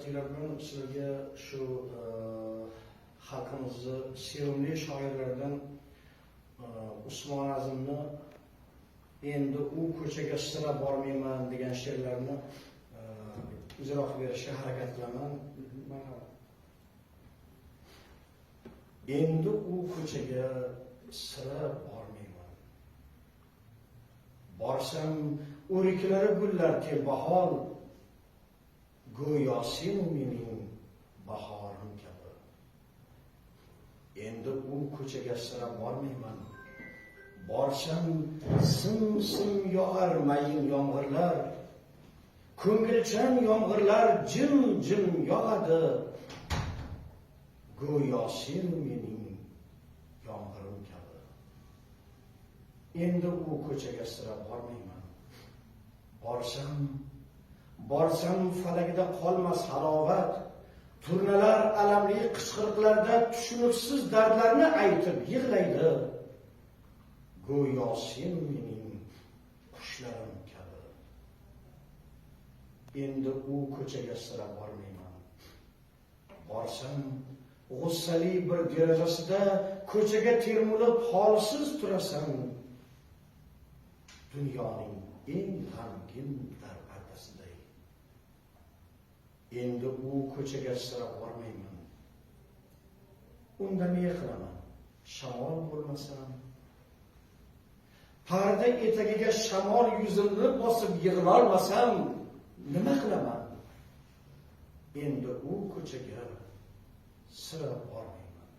hurmatinglar bilan sizlarga shu xalqimizni sevimli shoirlaridan Usmon Azimni endi u ko'chaga sira bormayman degan she'rlarni ijro qilib berishga harakat qilaman. Endi u ko'chaga sira bormayman. Borsam o'riklari gullar bahor, go'yo sen mening bahorim kabi. Endi u ko'chaga sira bormayman. Borsam sim yog'ar mayin yomg'irlar, ko'ngilchan yomg'irlar jim yog'adi. Go'yo sen mening yomg'irim kabi. Endi u ko'chaga sira bormayman. Borsam falagida qolmas halovat, turnalar alamli qichqiriqlarda tushunibsiz dardlarni aytib yig'laydi. Go'yo sen mening qushlarim kabi. Endi u ko'chaga sira bormayman. Borsam g'ussali bir derazasida ko'chaga termulib holsiz turasan. Dunyoning eng g'amgin darpardasiday. Endi u ko'chaga sira bormayman. Unda ne qilaman? Shamol bo'lmasam, parda etagiga shamol yuzimni bosib yig'lolmasam nima qilaman? Endi u ko'chaga sira bormayman.